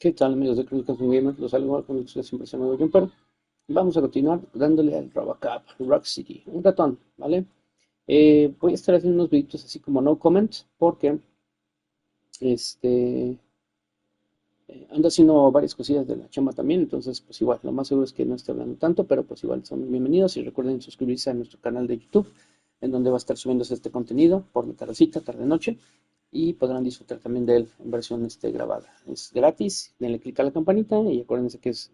¿Qué tal, amigos de Crónicas de un Gamer? Los saludo con ustedes, siempre se llama pero vamos a continuar dándole al Robocop, Rock City, un ratón, ¿vale? Voy a estar haciendo unos videitos así como no comment, porque este ando haciendo varias cosillas de la chamba también, entonces pues igual, lo más seguro es que no esté hablando tanto, pero pues igual son bienvenidos y recuerden suscribirse a nuestro canal de YouTube, en donde va a estar subiéndose este contenido por la tardecita, tarde-noche, y podrán disfrutar también de él en versión grabada. Es gratis, denle clic a la campanita y acuérdense que es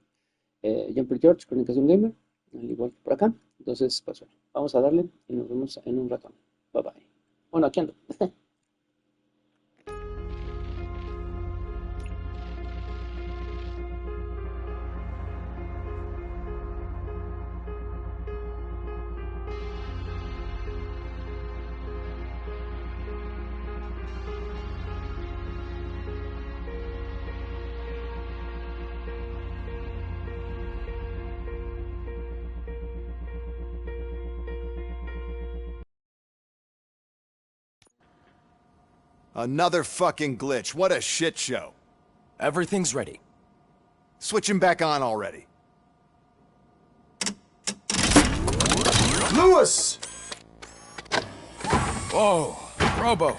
Jumper George, Crónicas de un Gamer, al igual que por acá. Entonces, pues bueno, vamos a darle y nos vemos en un ratón. Bye bye. Bueno, aquí ando. Another fucking glitch. What a shit show. Everything's ready. Switch him back on already. Lewis! Whoa, Robo.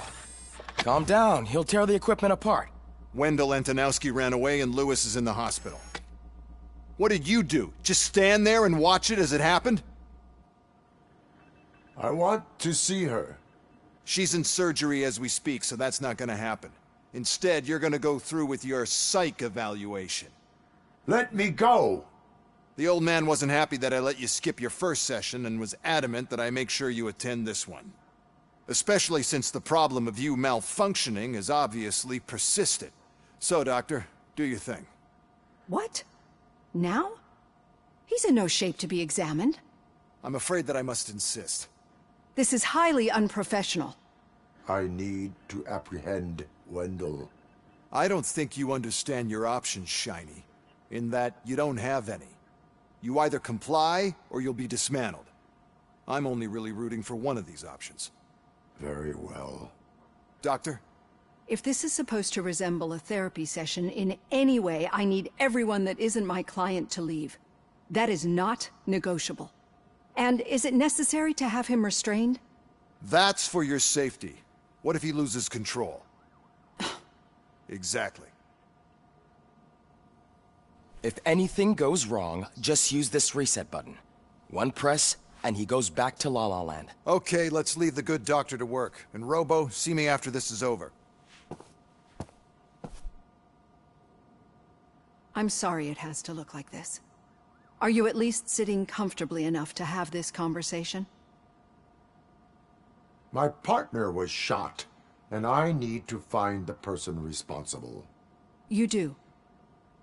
Calm down. He'll tear the equipment apart. Wendell Antonowski ran away and Lewis is in the hospital. What did you do? Just stand there and watch it as it happened? I want to see her. She's in surgery as we speak, so that's not gonna happen. Instead, you're gonna go through with your psych evaluation. Let me go! The old man wasn't happy that I let you skip your first session and was adamant that I make sure you attend this one. Especially since the problem of you malfunctioning has obviously persisted. So, Doctor, do your thing. What? Now? He's in no shape to be examined. I'm afraid that I must insist. This is highly unprofessional. I need to apprehend Wendell. I don't think you understand your options, Shiny. In that you don't have any. You either comply, or you'll be dismantled. I'm only really rooting for one of these options. Very well. Doctor? If this is supposed to resemble a therapy session in any way, I need everyone that isn't my client to leave. That is not negotiable. And is it necessary to have him restrained? That's for your safety. What if he loses control? Exactly. If anything goes wrong, just use this reset button. One press, and he goes back to La La Land. Okay, let's leave the good doctor to work. And Robo, see me after this is over. I'm sorry it has to look like this. Are you at least sitting comfortably enough to have this conversation? My partner was shot, and I need to find the person responsible. You do.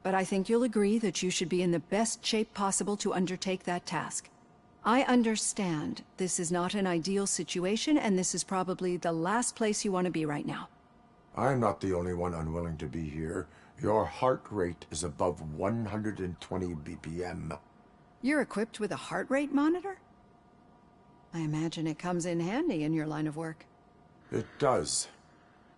But I think you'll agree that you should be in the best shape possible to undertake that task. I understand this is not an ideal situation, and this is probably the last place you want to be right now. I'm not the only one unwilling to be here. Your heart rate is above 120 BPM. You're equipped with a heart rate monitor? I imagine it comes in handy in your line of work. It does.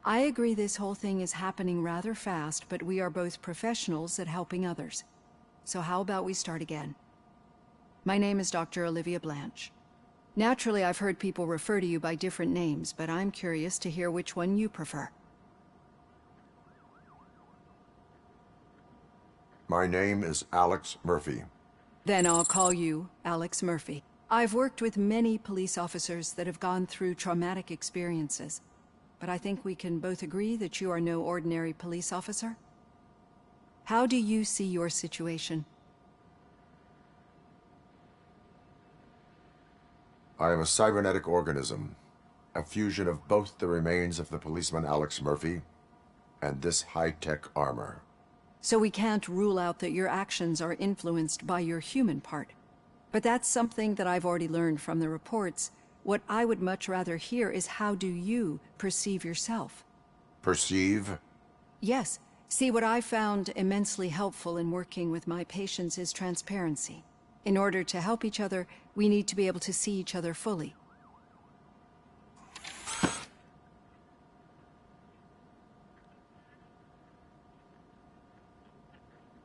I agree this whole thing is happening rather fast, but we are both professionals at helping others. So how about we start again? My name is Dr. Olivia Blanche. Naturally, I've heard people refer to you by different names, but I'm curious to hear which one you prefer. My name is Alex Murphy. Then I'll call you Alex Murphy. I've worked with many police officers that have gone through traumatic experiences, but I think we can both agree that you are no ordinary police officer. How do you see your situation? I am a cybernetic organism, a fusion of both the remains of the policeman Alex Murphy and this high-tech armor. So we can't rule out that your actions are influenced by your human part. But that's something that I've already learned from the reports. What I would much rather hear is how do you perceive yourself? Perceive? Yes. See, what I found immensely helpful in working with my patients is transparency. In order to help each other, we need to be able to see each other fully.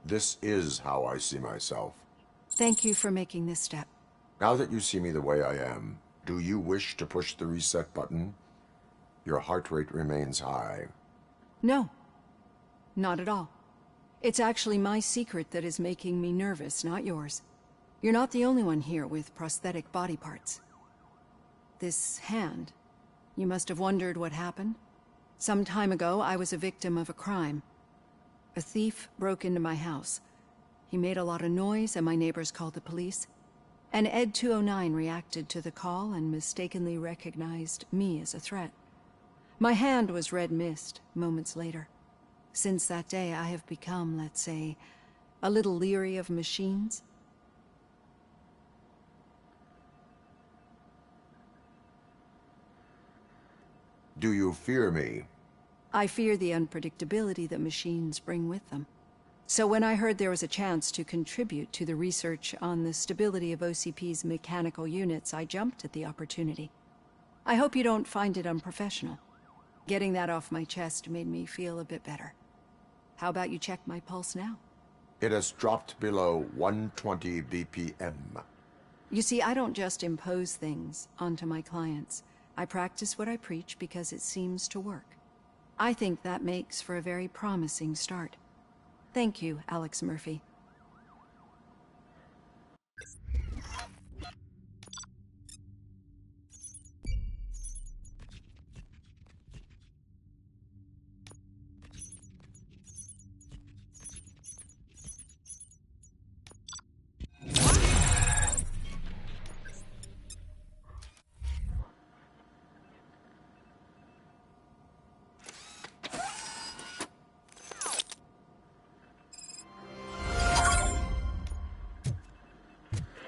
This is how I see myself. Thank you for making this step. Now that you see me the way I am, do you wish to push the reset button? Your heart rate remains high. No, not at all. It's actually my secret that is making me nervous, not yours. You're not the only one here with prosthetic body parts. This hand, you must have wondered what happened. Some time ago, I was a victim of a crime. A thief broke into my house. He made a lot of noise and my neighbors called the police. And Ed 209 reacted to the call and mistakenly recognized me as a threat. My hand was red mist moments later. Since that day, I have become, let's say, a little leery of machines. Do you fear me? I fear the unpredictability that machines bring with them. So when I heard there was a chance to contribute to the research on the stability of OCP's mechanical units, I jumped at the opportunity. I hope you don't find it unprofessional. Getting that off my chest made me feel a bit better. How about you check my pulse now? It has dropped below 120 BPM. You see, I don't just impose things onto my clients. I practice what I preach because it seems to work. I think that makes for a very promising start. Thank you, Alex Murphy.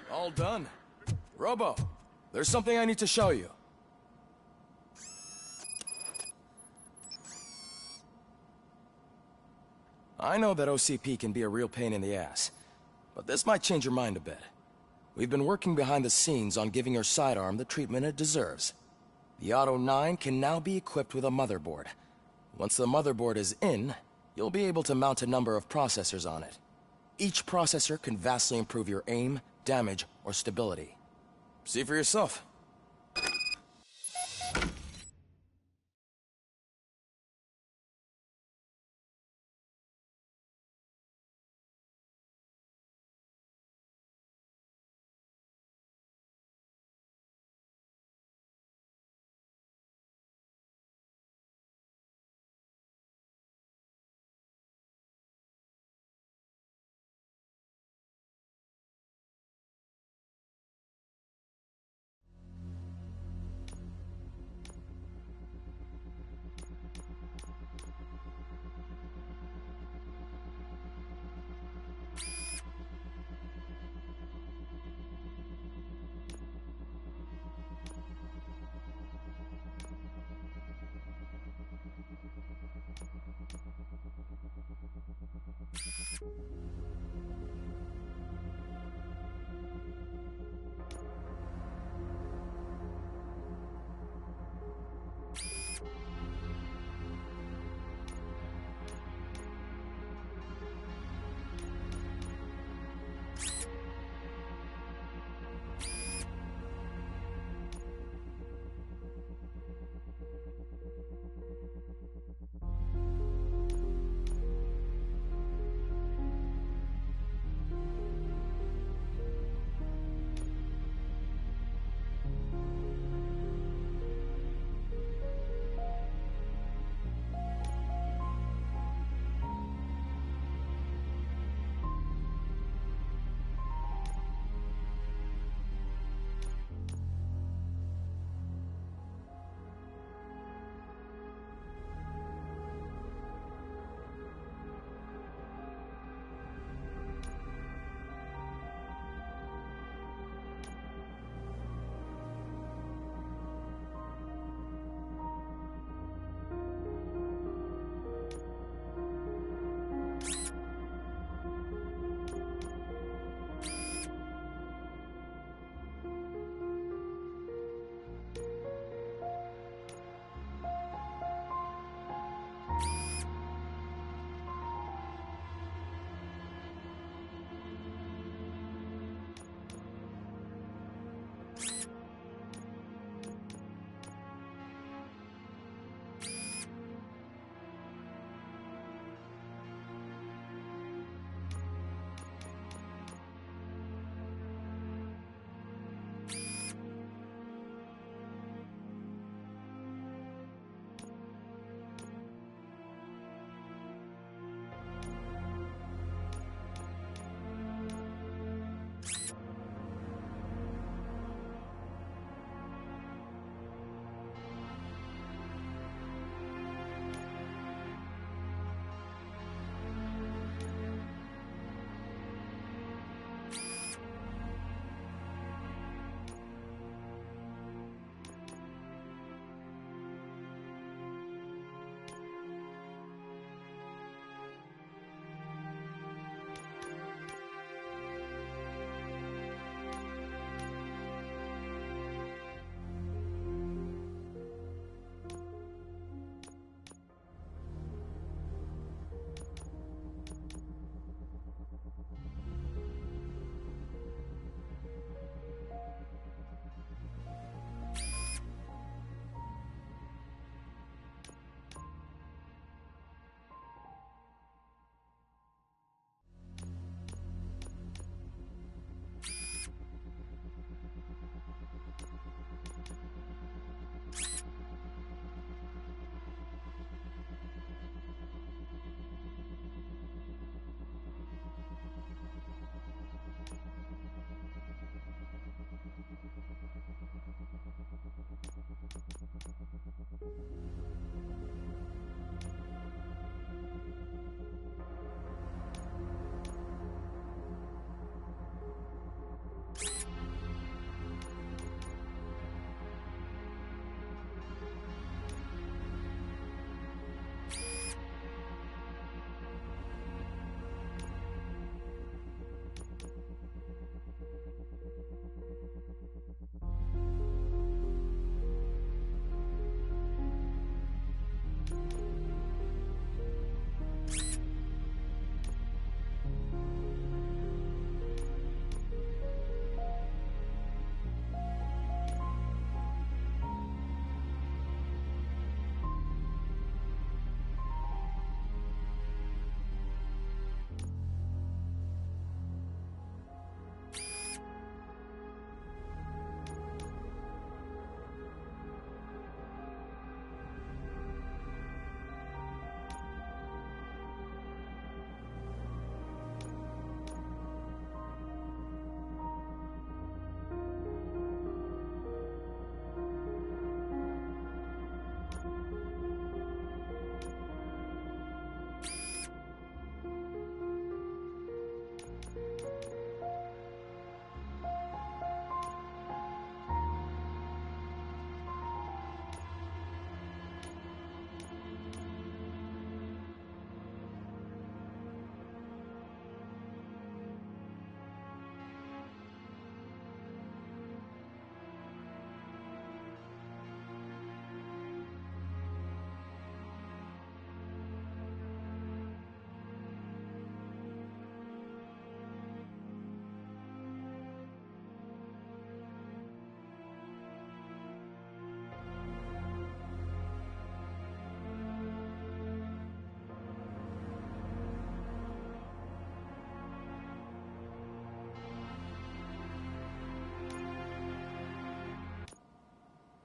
All done. Robo, there's something I need to show you. I know that OCP can be a real pain in the ass, but this might change your mind a bit. We've been working behind the scenes on giving your sidearm the treatment it deserves. The Auto 9 can now be equipped with a motherboard. Once the motherboard is in, you'll be able to mount a number of processors on it. Each processor can vastly improve your aim, damage, or stability. See for yourself.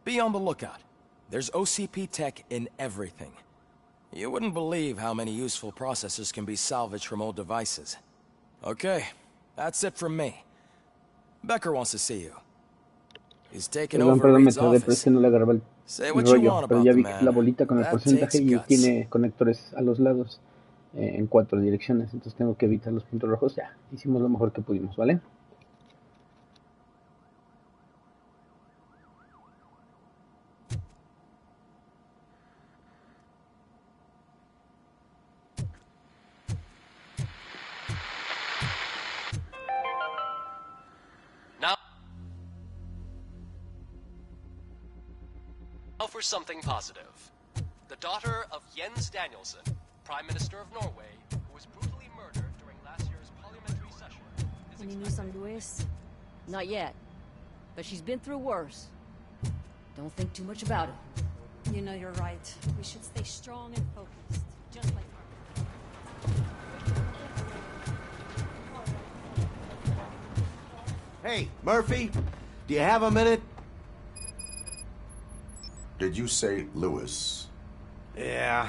Be on the lookout. There's OCP tech in everything. You wouldn't believe how many useful processors can be salvaged from old devices. Okay, that's it from me. Becker wants to see you. He's taken Perdón, over perdón, me Reed's tardé, pero es office. que no le agarraba Say el what you rollo. want Pero about ya the vi que es la man. bolita con el That porcentaje takes y guts. tiene conectores a los lados en 4 direcciones. Entonces tengo que evitar los puntos rojos. Ya, hicimos lo mejor que pudimos, ¿vale? Now for something positive. The daughter of Jens Danielson, Prime Minister of Norway, who was brutally murdered during last year's parliamentary session. Any news on Lewis? Not yet. But she's been through worse. Don't think too much about it. You know, you're right. We should stay strong and focused, just like her. Hey, Murphy, do you have a minute? Did you say Lewis? Yeah.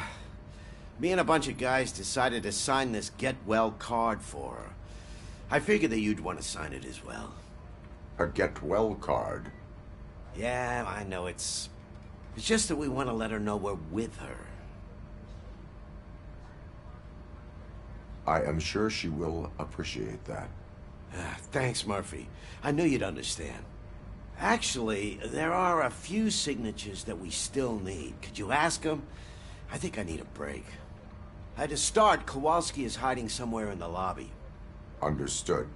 Me and a bunch of guys decided to sign this get well card for her. I figured that you'd want to sign it as well. A get well card? Yeah, I know it's just that we want to let her know we're with her. I am sure she will appreciate that. Thanks, Murphy. I knew you'd understand. Actually, there are a few signatures that we still need. Could you ask them? I think I need a break. To start, Kowalski is hiding somewhere in the lobby. Understood.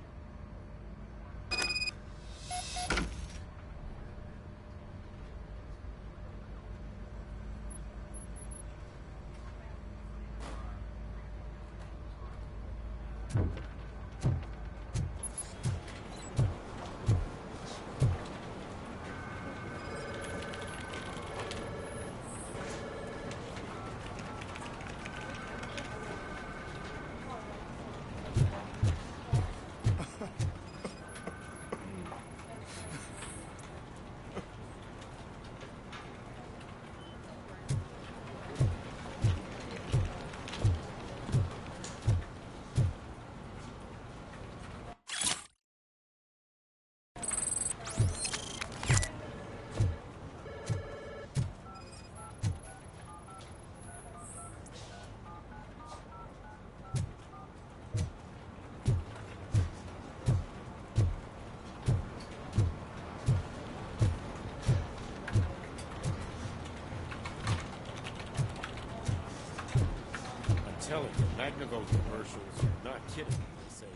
Telling you, Magnago commercials are not kidding when they say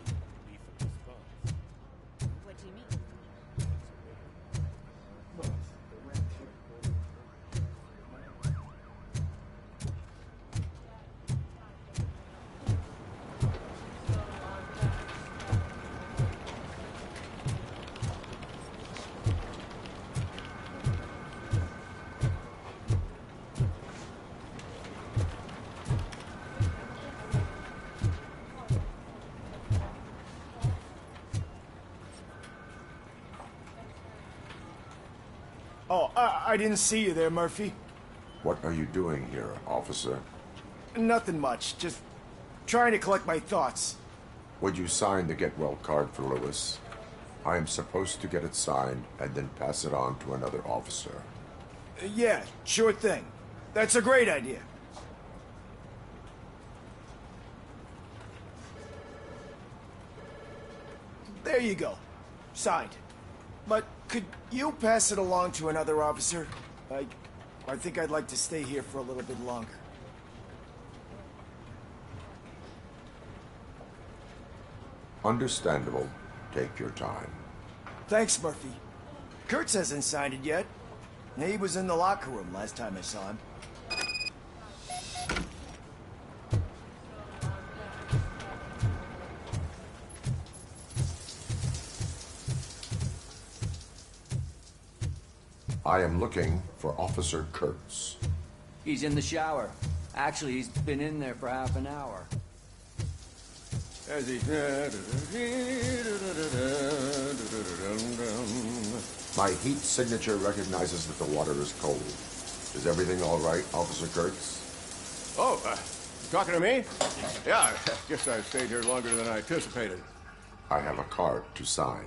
beef and response. What do you mean? Oh, I didn't see you there, Murphy. What are you doing here, officer? Nothing much, just trying to collect my thoughts. Would you sign the get well card for Lewis? I am supposed to get it signed and then pass it on to another officer. Yeah, sure thing. That's a great idea. There you go. Signed. But could you pass it along to another officer? I think I'd like to stay here for a little bit longer. Understandable. Take your time. Thanks, Murphy. Kurtz hasn't signed it yet. He was in the locker room last time I saw him. I am looking for Officer Kurtz. He's in the shower. Actually, he's been in there for half an hour. As he... My heat signature recognizes that the water is cold. Is everything all right, Officer Kurtz? Oh, talking to me? Yeah, I guess I stayed here longer than I anticipated. I have a card to sign.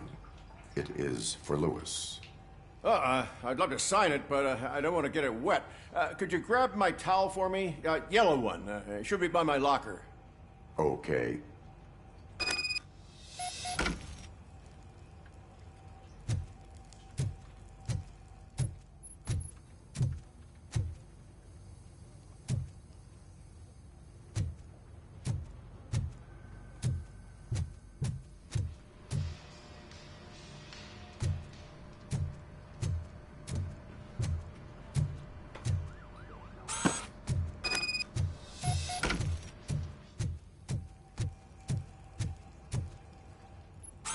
It is for Lewis. I'd love to sign it, but I don't want to get it wet. Could you grab my towel for me? Yellow one. It should be by my locker. Okay.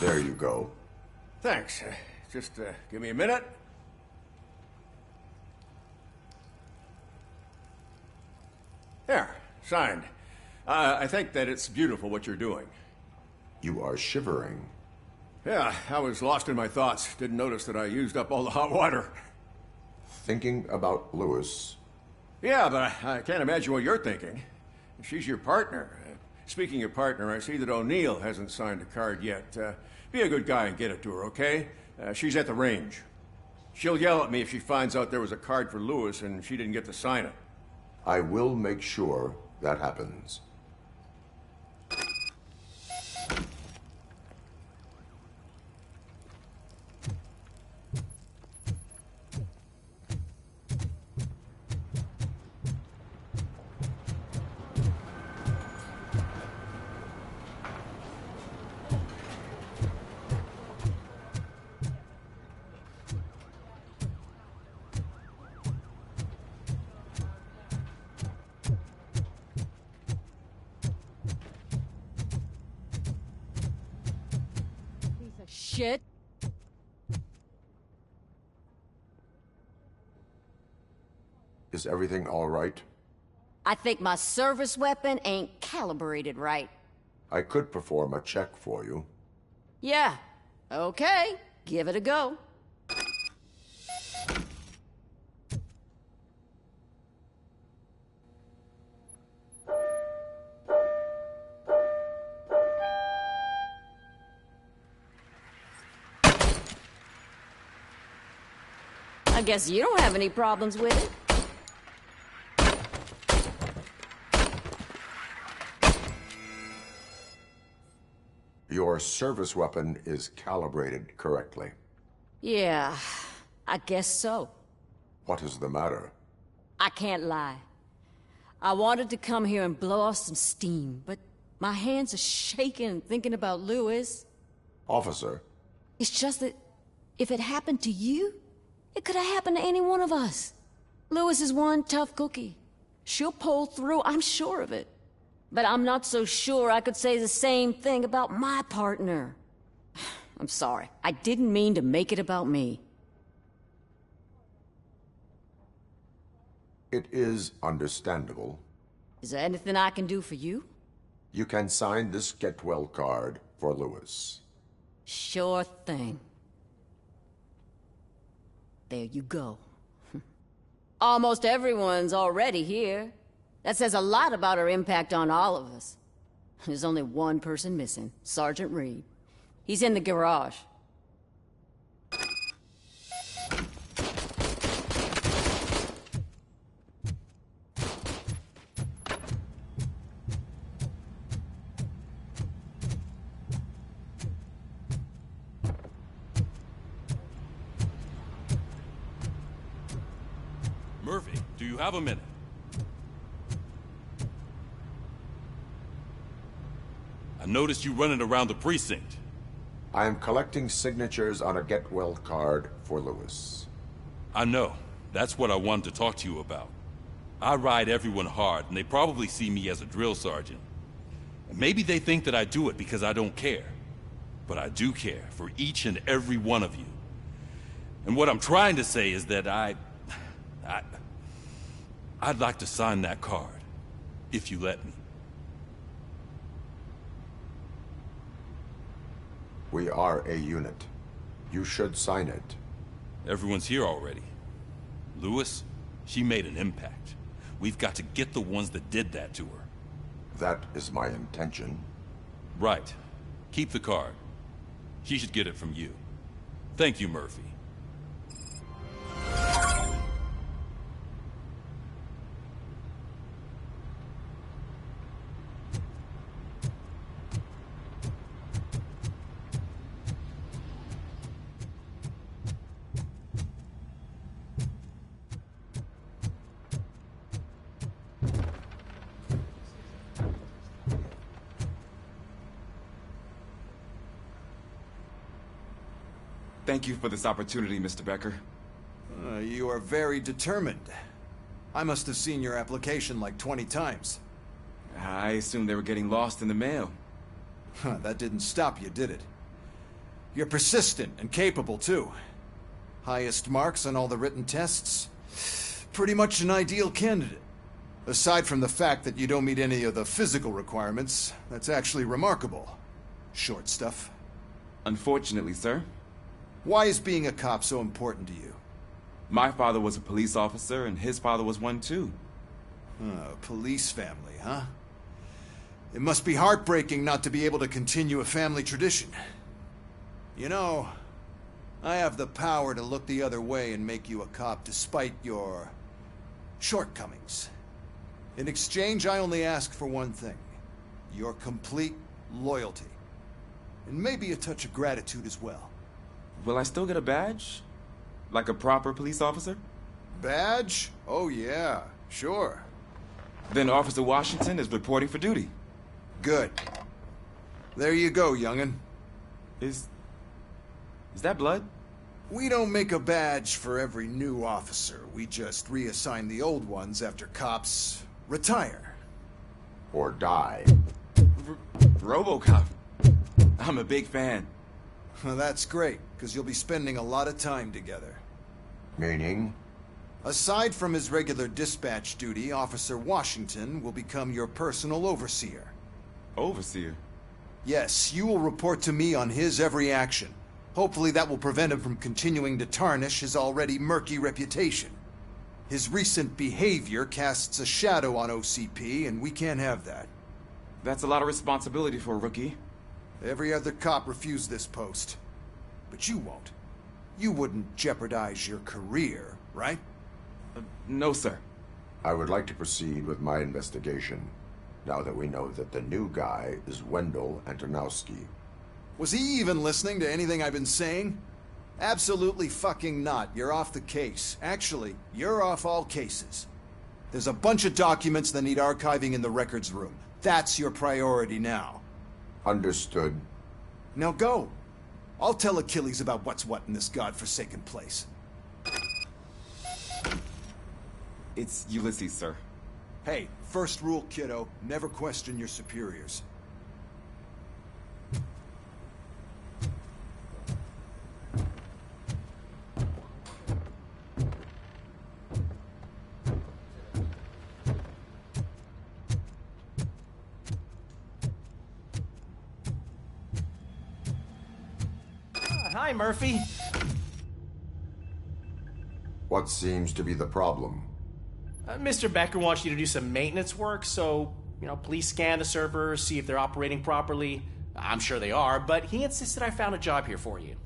There you go. Thanks. Just give me a minute. There, signed. I think that it's beautiful what you're doing. You are shivering. Yeah, I was lost in my thoughts. Didn't notice that I used up all the hot water. Thinking about Lewis. Yeah, but I can't imagine what you're thinking. She's your partner. Speaking of partner, I see that O'Neill hasn't signed a card yet. Be a good guy and get it to her, okay? She's at the range. She'll yell at me if she finds out there was a card for Lewis and she didn't get to sign it. I will make sure that happens. Shit. Is everything all right? I think my service weapon ain't calibrated right. I could perform a check for you. Yeah. Okay. Give it a go. I guess you don't have any problems with it. Your service weapon is calibrated correctly. Yeah, I guess so. What is the matter? I can't lie. I wanted to come here and blow off some steam, but my hands are shaking thinking about Lewis. Officer. It's just that if it happened to you, it could have happened to any one of us. Lewis is one tough cookie. She'll pull through, I'm sure of it. But I'm not so sure I could say the same thing about my partner. I'm sorry. I didn't mean to make it about me. It is understandable. Is there anything I can do for you? You can sign this get well card for Lewis. Sure thing. There you go. Almost everyone's already here. That says a lot about her impact on all of us. There's only one person missing, Sergeant Reed. He's in the garage. Murphy, do you have a minute? I noticed you running around the precinct. I am collecting signatures on a get well card for Lewis. I know. That's what I wanted to talk to you about. I ride everyone hard, and they probably see me as a drill sergeant. And maybe they think that I do it because I don't care. But I do care for each and every one of you. And what I'm trying to say is that I'd like to sign that card, if you let me. We are a unit. You should sign it. Everyone's here already. Lewis, she made an impact. We've got to get the ones that did that to her. That is my intention. Right. Keep the card. She should get it from you. Thank you, Murphy. Thank you for this opportunity, Mr. Becker. You are very determined. I must have seen your application like 20 times. I assumed they were getting lost in the mail. That didn't stop you, did it? You're persistent and capable, too. Highest marks on all the written tests. Pretty much an ideal candidate. Aside from the fact that you don't meet any of the physical requirements, that's actually remarkable. Short stuff. Unfortunately, sir. Why is being a cop so important to you? My father was a police officer, and his father was one, too. Police family, huh? It must be heartbreaking not to be able to continue a family tradition. You know, I have the power to look the other way and make you a cop despite your shortcomings. In exchange, I only ask for one thing. Your complete loyalty. And maybe a touch of gratitude as well. Will I still get a badge? Like a proper police officer? Badge? Oh yeah, sure. Then Officer Washington is reporting for duty. Good. There you go, young'un. Is that blood? We don't make a badge for every new officer. We just reassign the old ones after cops retire. Or die. Robocop. I'm a big fan. Well, that's great, because you'll be spending a lot of time together. Meaning? Aside from his regular dispatch duty, Officer Washington will become your personal overseer. Overseer? Yes, you will report to me on his every action. Hopefully that will prevent him from continuing to tarnish his already murky reputation. His recent behavior casts a shadow on OCP, and we can't have that. That's a lot of responsibility for a rookie. Every other cop refused this post. But you won't. You wouldn't jeopardize your career, right? No, sir. I would like to proceed with my investigation, now that we know that the new guy is Wendell Antonowski. Was he even listening to anything I've been saying? Absolutely fucking not. You're off the case. Actually, you're off all cases. There's a bunch of documents that need archiving in the records room. That's your priority now. Understood. Now go. I'll tell Achilles about what's what in this godforsaken place. It's Ulysses, sir. Hey, first rule, kiddo, never question your superiors. Hi, Murphy. What seems to be the problem? Mr. Becker wants you to do some maintenance work, so, please scan the servers, see if they're operating properly. I'm sure they are, but he insisted I found a job here for you.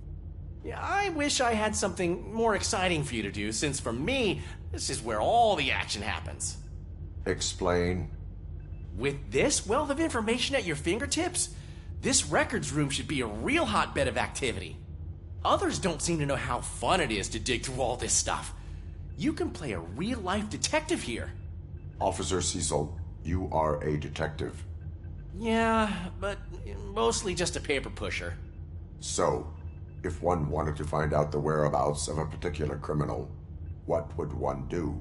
Yeah, I wish I had something more exciting for you to do, since for me, this is where all the action happens. Explain. With this wealth of information at your fingertips, this records room should be a real hotbed of activity. Others don't seem to know how fun it is to dig through all this stuff. You can play a real-life detective here. Officer Cecil, you are a detective. Yeah, but mostly just a paper pusher. So, if one wanted to find out the whereabouts of a particular criminal, what would one do?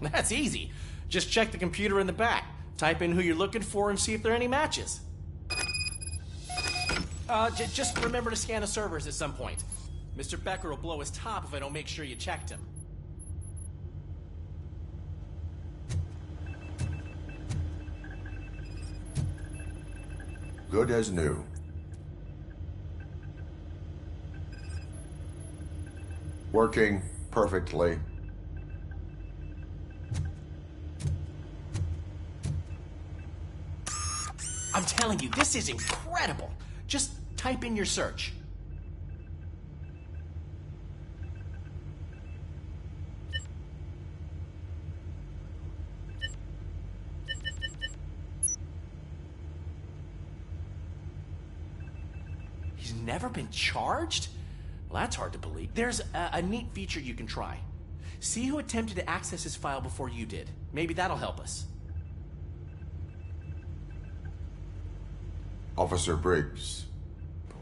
That's easy. Just check the computer in the back, type in who you're looking for, and see if there are any matches. Just remember to scan the servers at some point. Mr. Becker will blow his top if I don't make sure you checked him. Good as new. Working perfectly. I'm telling you, this is incredible. Just type in your search. He's never been charged? Well, that's hard to believe. There's a neat feature you can try. See who attempted to access his file before you did. Maybe that'll help us. Officer Briggs.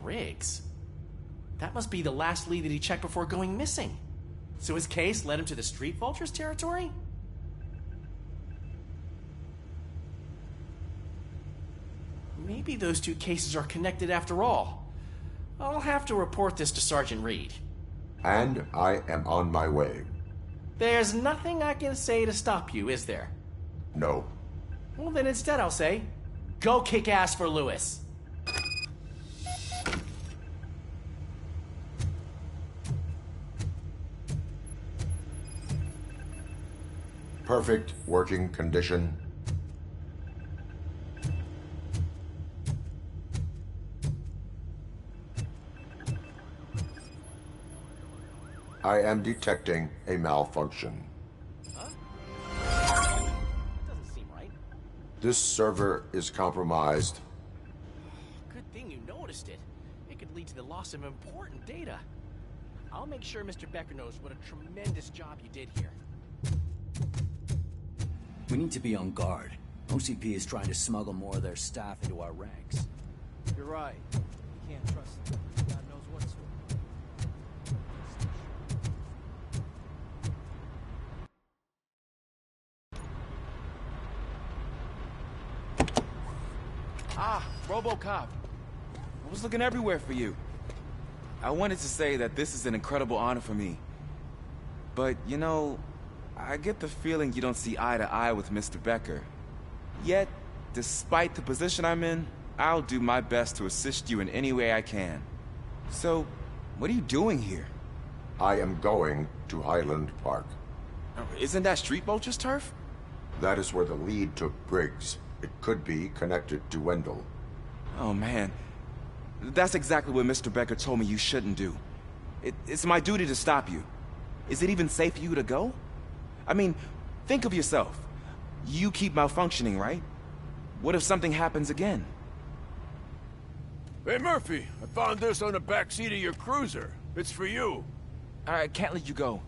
Briggs? That must be the last lead that he checked before going missing. So his case led him to the Street Vultures territory? Maybe those two cases are connected after all. I'll have to report this to Sergeant Reed. And I am on my way. There's nothing I can say to stop you, is there? No. Well, then instead I'll say, go kick ass for Lewis. Perfect working condition. I am detecting a malfunction. Huh? Doesn't seem right. This server is compromised. Good thing you noticed it. It could lead to the loss of important data. I'll make sure Mr. Becker knows what a tremendous job you did here. We need to be on guard. OCP is trying to smuggle more of their staff into our ranks. You're right. We can't trust them. God knows what's Ah, Robocop. I was looking everywhere for you. I wanted to say that this is an incredible honor for me. But, you know, I get the feeling you don't see eye to eye with Mr. Becker. Yet, despite the position I'm in, I'll do my best to assist you in any way I can. So, what are you doing here? I am going to Highland Park. Isn't that Street Vulture's turf? That is where the lead took Briggs. It could be connected to Wendell. Oh, man. That's exactly what Mr. Becker told me you shouldn't do. It's my duty to stop you. Is it even safe for you to go? I mean, think of yourself. You keep malfunctioning, right? What if something happens again? Hey, Murphy, I found this on the back seat of your cruiser. It's for you. I can't let you go.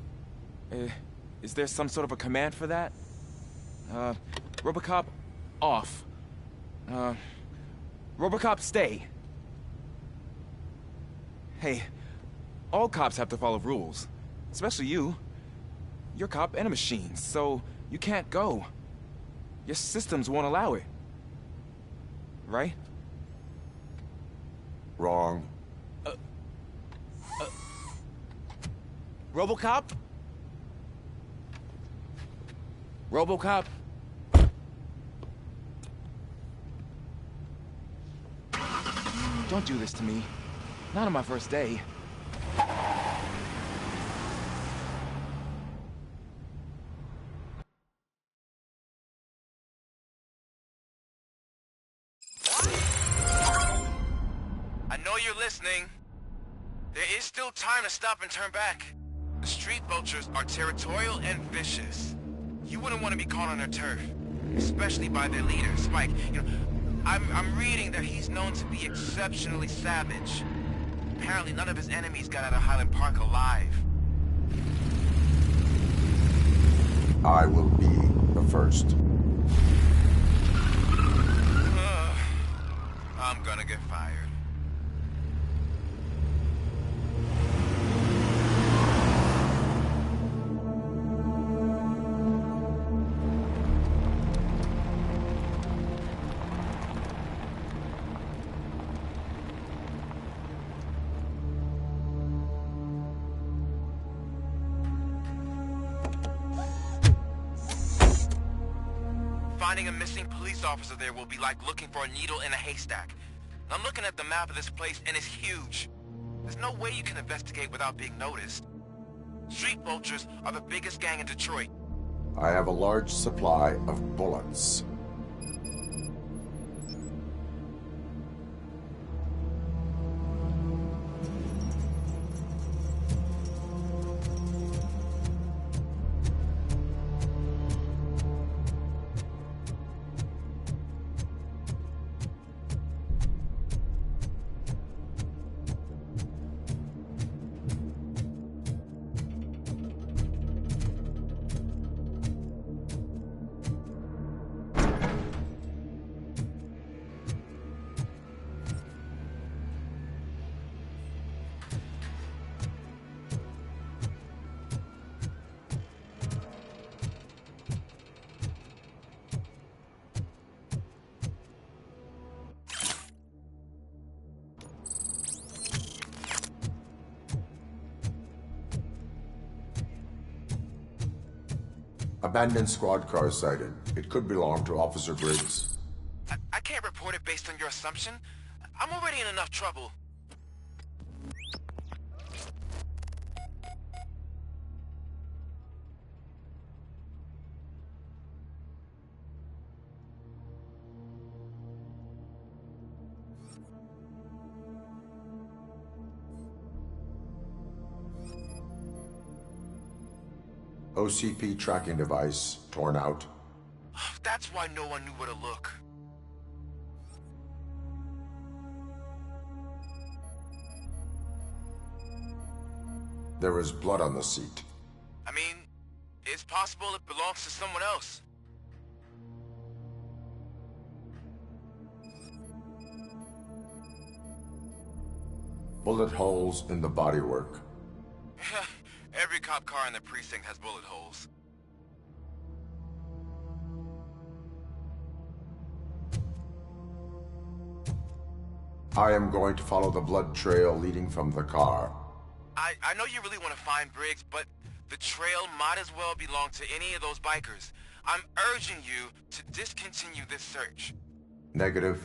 Is there some sort of a command for that? Robocop, off. Robocop, stay. Hey, all cops have to follow rules. Especially you. You're a cop and a machine, so you can't go. Your systems won't allow it. Right? Wrong. Robocop? Robocop? Don't do this to me. Not on my first day. I know you're listening. There is still time to stop and turn back. The Street Vultures are territorial and vicious. You wouldn't want to be caught on their turf, especially by their leader, Spike. You know, I'm reading that he's known to be exceptionally savage. Apparently none of his enemies got out of Highland Park alive. I will be the first. I'm gonna get fired. Finding a missing police officer there will be like looking for a needle in a haystack. I'm looking at the map of this place and it's huge. There's no way you can investigate without being noticed. Street vultures are the biggest gang in Detroit. I have a large supply of bullets. Abandoned squad car sighted. It could belong to Officer Briggs. I can't report it based on your assumption. I'm already in enough trouble. OCP tracking device torn out. That's why no one knew where to look. There is blood on the seat. I mean, it's possible it belongs to someone else. Bullet holes in the bodywork. Every cop car in the precinct has bullet holes. I am going to follow the blood trail leading from the car. I know you really want to find Briggs, but the trail might as well belong to any of those bikers. I'm urging you to discontinue this search. Negative.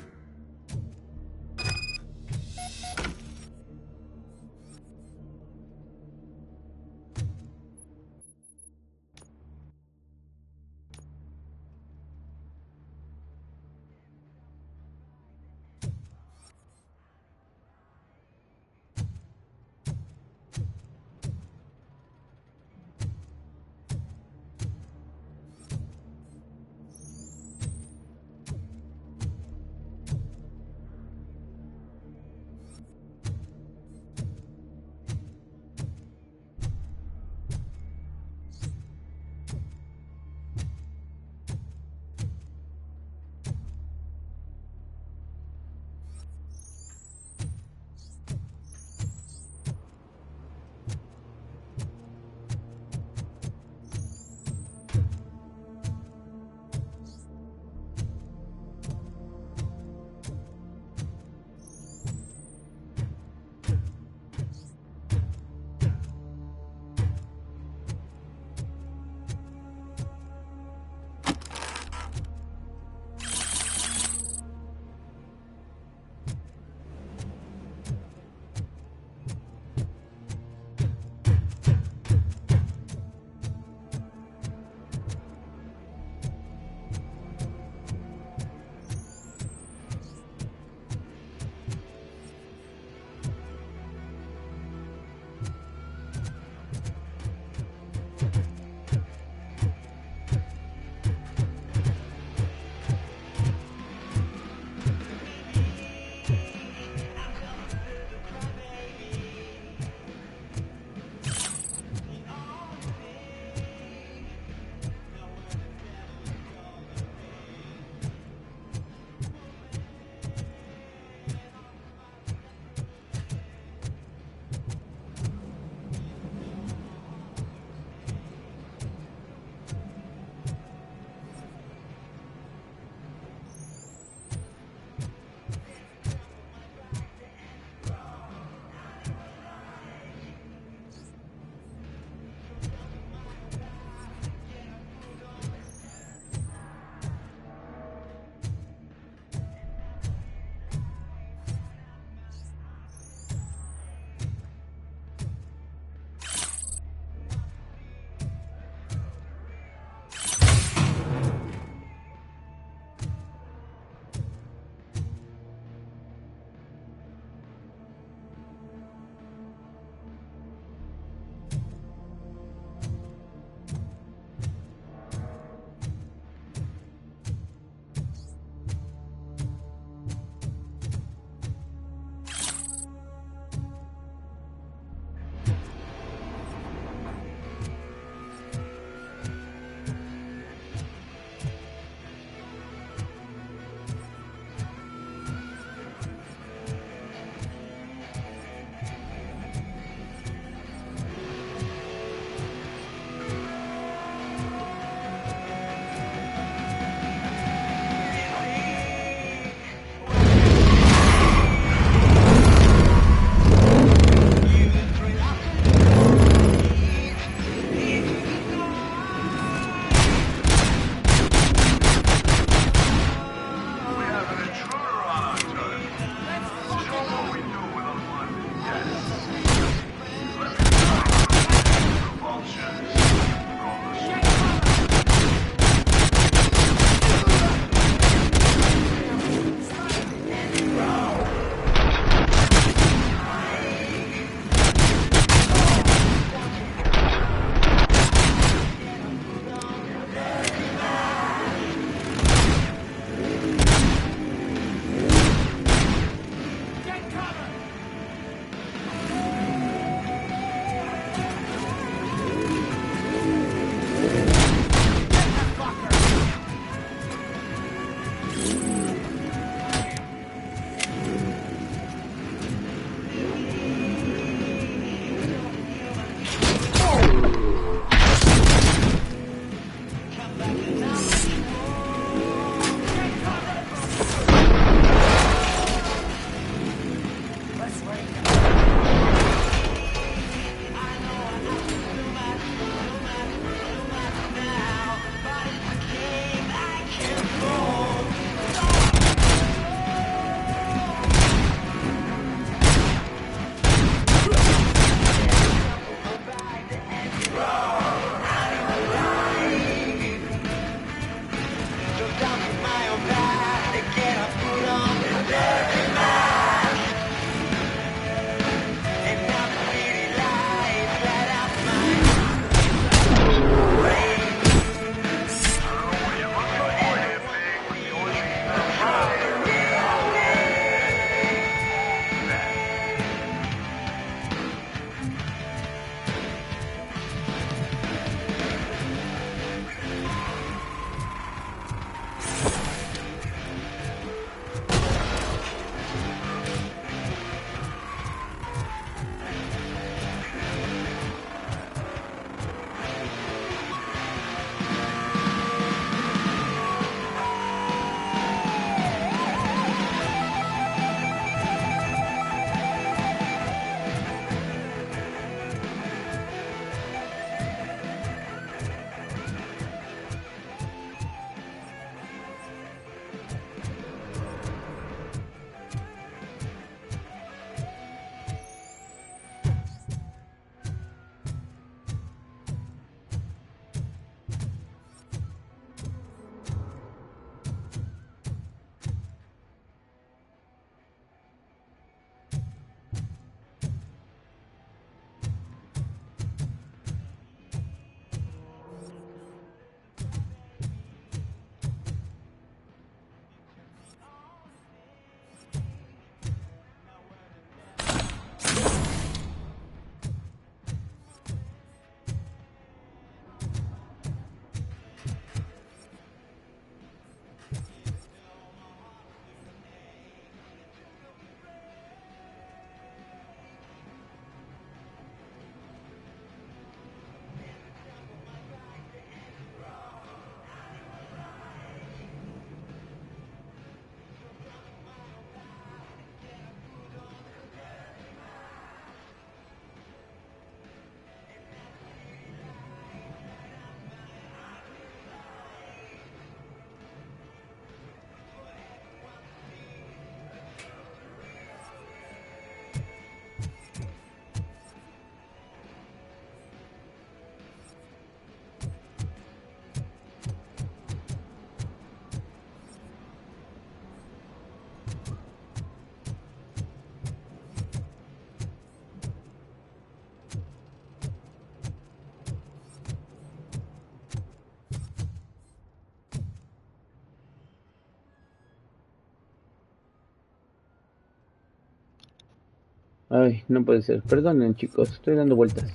Ay, no puede ser. Perdonen, chicos, estoy dando vueltas.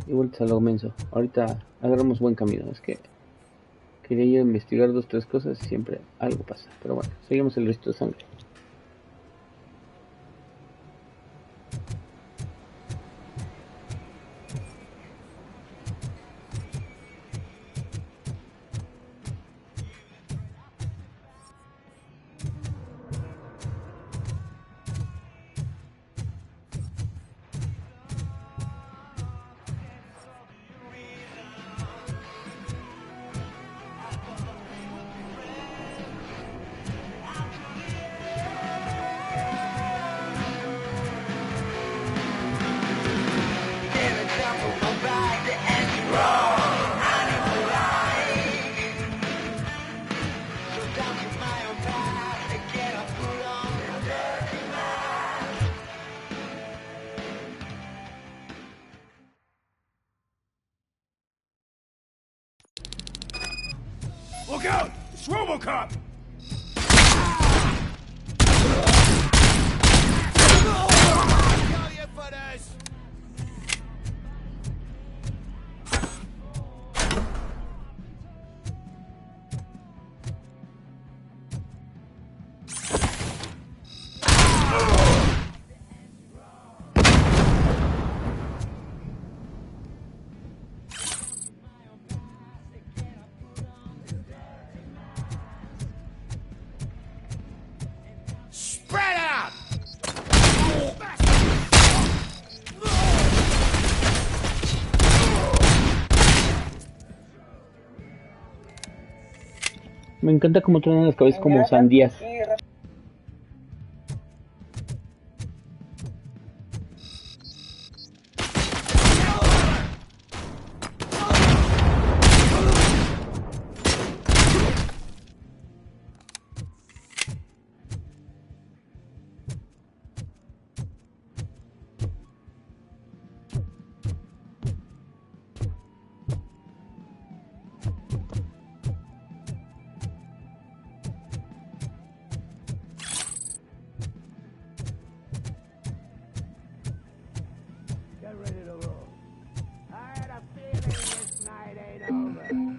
Y vueltas a lo menso. Ahorita agarramos buen camino. Es que quería yo investigar dos, tres cosas y siempre algo pasa. Pero bueno, seguimos el resto de sangre. Look out! It's Robocop! Spread out! Me encanta cómo truenan las cabezas como sandías. Get ready to roll. I had a feeling this night ain't over.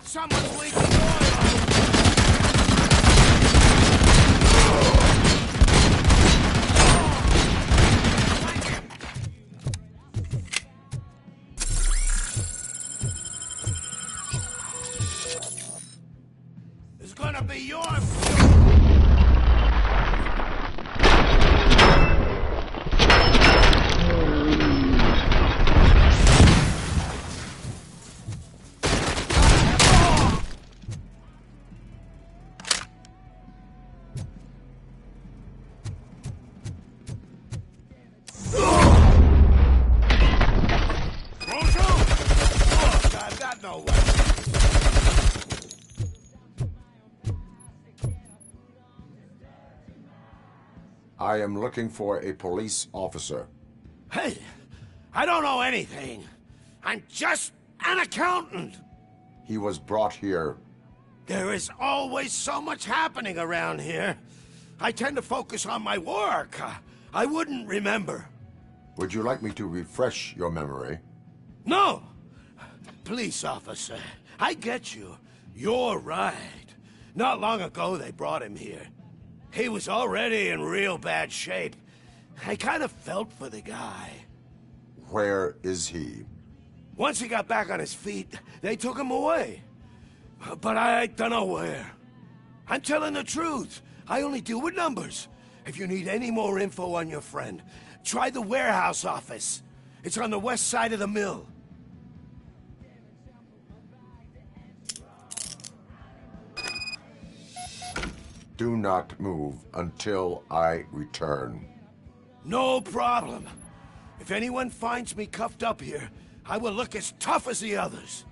Someone's leaking oil! you're... I am looking for a police officer. Hey, I don't know anything. I'm just an accountant. He was brought here. There is always so much happening around here. I tend to focus on my work. I wouldn't remember. Would you like me to refresh your memory? No! Police officer, I get you. You're right. Not long ago they brought him here. He was already in real bad shape. I kind of felt for the guy. Where is he? Once he got back on his feet, they took him away. But I don't know where. I'm telling the truth. I only deal with numbers. If you need any more info on your friend, try the warehouse office. It's on the west side of the mill. Do not move until I return. No problem. If anyone finds me cuffed up here, I will look as tough as the others.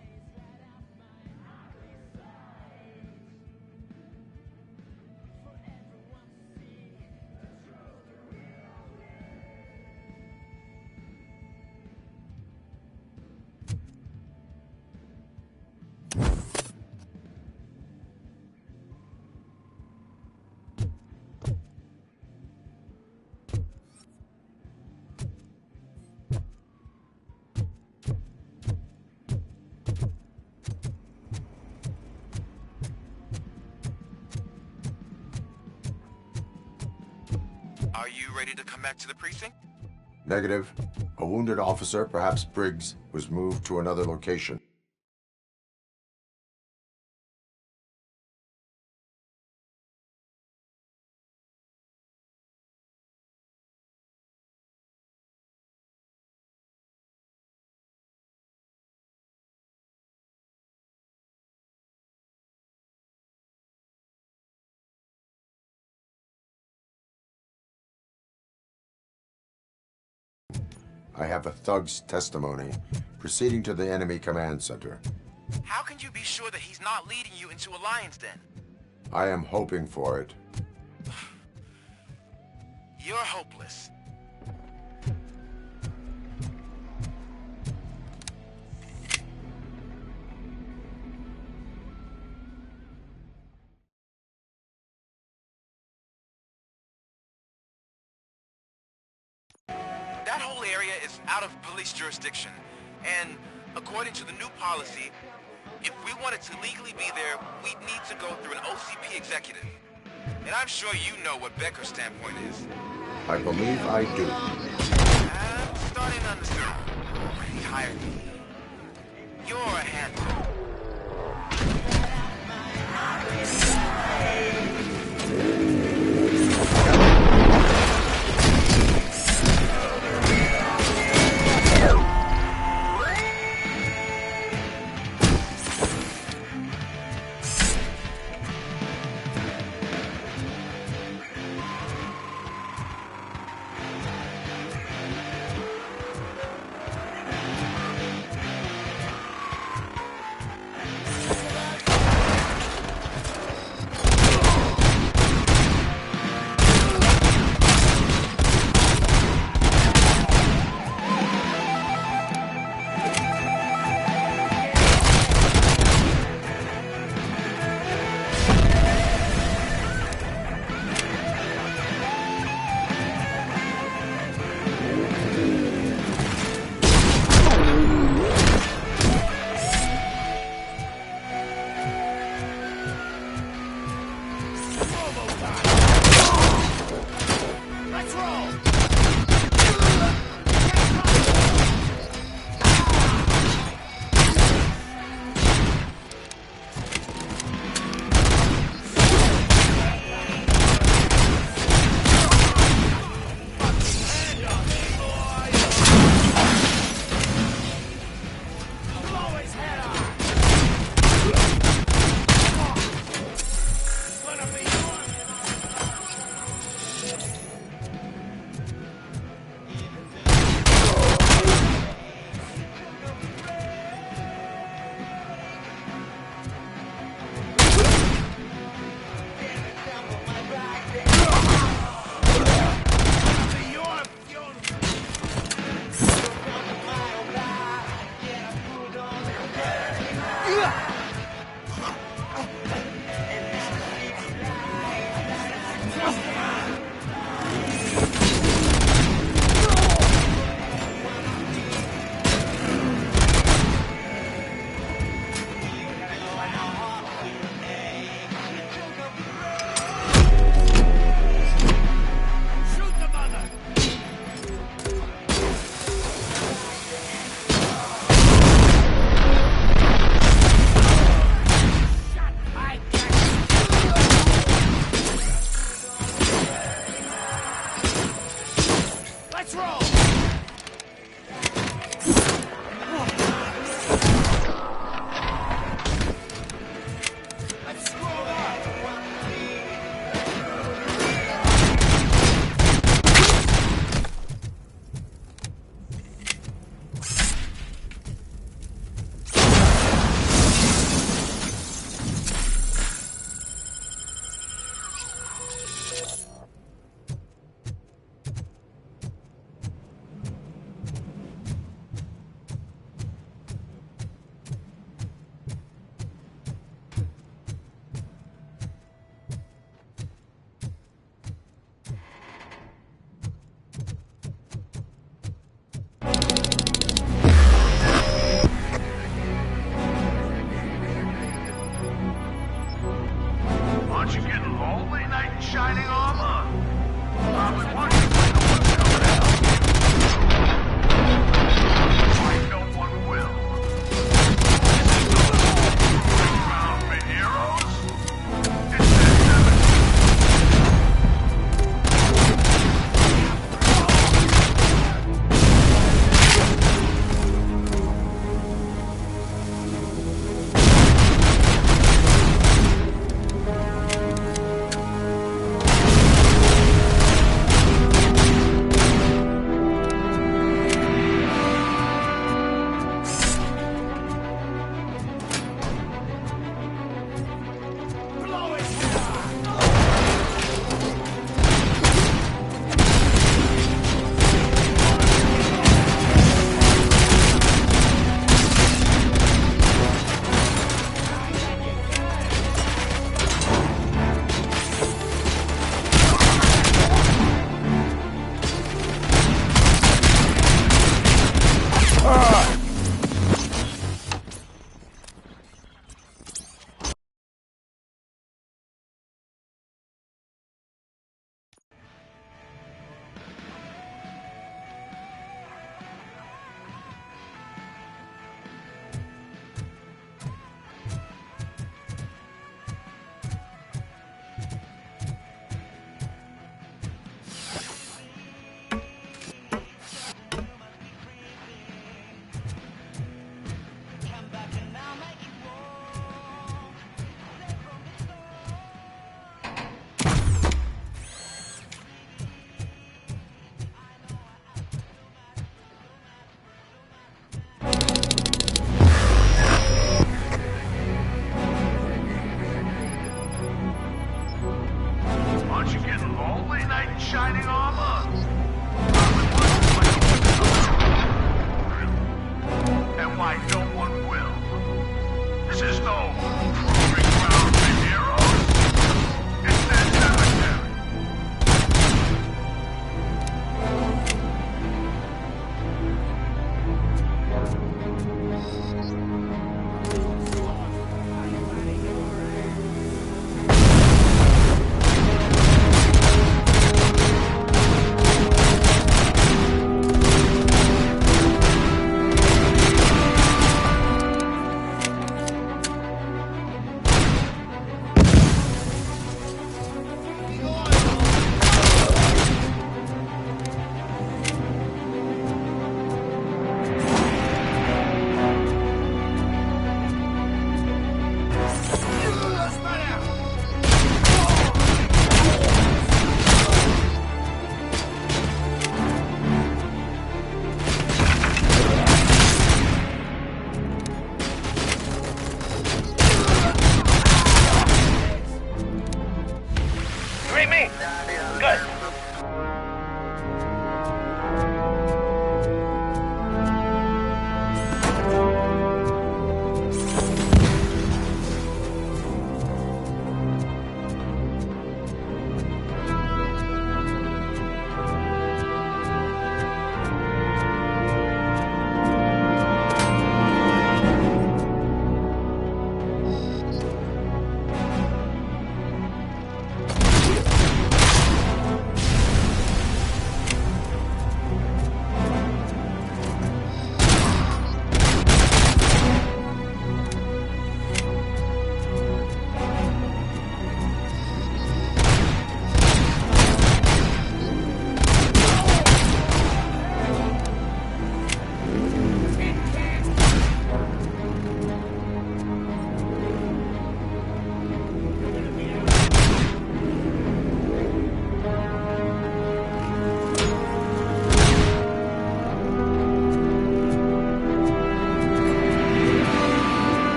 Are you ready to come back to the precinct? Negative. A wounded officer, perhaps Briggs, was moved to another location. I have a thug's testimony, proceeding to the enemy command center. How can you be sure that he's not leading you into a lion's den? I am hoping for it. You're hopeless. That whole area is out of police jurisdiction, and according to the new policy, if we wanted to legally be there, we'd need to go through an OCP executive. And I'm sure you know what Becker's standpoint is. I believe I do. I'm starting to understand. He hired me. You're a handful. why no one will. This is no proving ground for heroes. It's their cemetery.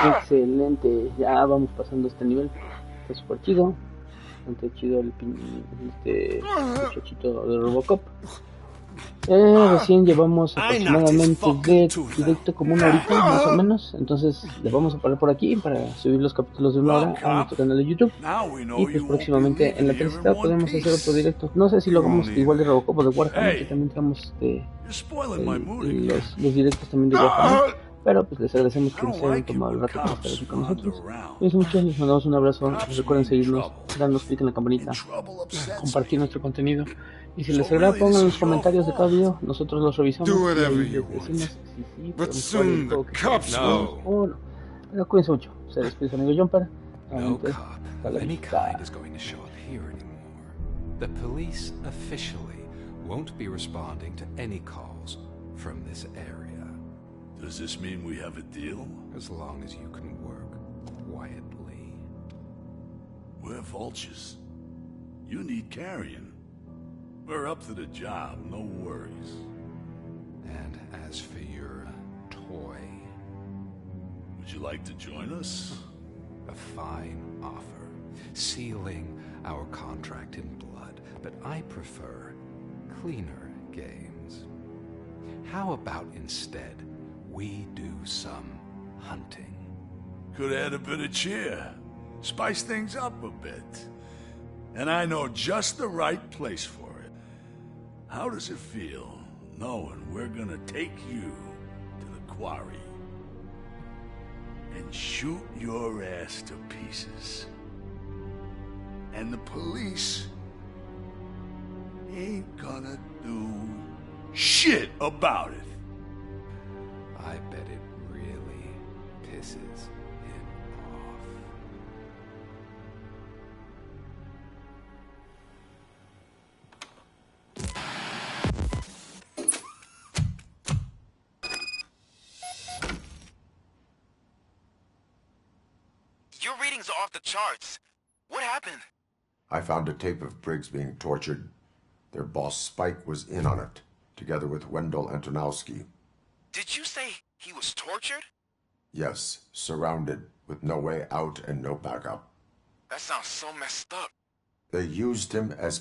Excelente, ya vamos pasando este nivel. Está súper chido. Bastante chido este muchachito de Robocop. Recién llevamos aproximadamente de directo como una horita más o menos. Entonces le vamos a parar por aquí para subir los capítulos de una hora a nuestro canal de YouTube. Y pues próximamente en la tercera podemos hacer otro directo. No sé si lo hagamos igual de Robocop o de Warhammer, que también tenemos los directos también de Warhammer. Pero pues les agradecemos que se hayan tomado el rato para estar aquí con nosotros. Pues muchos, les mandamos un abrazo. Recuerden seguirnos, darnos clic en la campanita, compartir nuestro contenido. Y si les agrada, pongan los comentarios de cada video. Nosotros los revisamos y les decimos si sí, podemos jugar el juego que queremos o no. Pero cuídense mucho. Se despide su amigo Jumper. Nuevamente, hasta la vista. The police officially won't be responding to any calls from this area. Does this mean we have a deal? As long as you can work quietly. We're vultures. You need carrion. We're up to the job, no worries. And as for your toy... Would you like to join us? A fine offer, sealing our contract in blood, but I prefer cleaner games. How about instead we do some hunting? Could add a bit of cheer, spice things up a bit. And I know just the right place for it. How does it feel knowing we're gonna take you to the quarry and shoot your ass to pieces? And the police ain't gonna do shit about it. I bet it really pisses him off. Your readings are off the charts. What happened? I found a tape of Briggs being tortured. Their boss Spike was in on it, together with Wendell Antonowski. Did you say he was tortured? Yes, surrounded, with no way out and no backup. That sounds so messed up. They used him as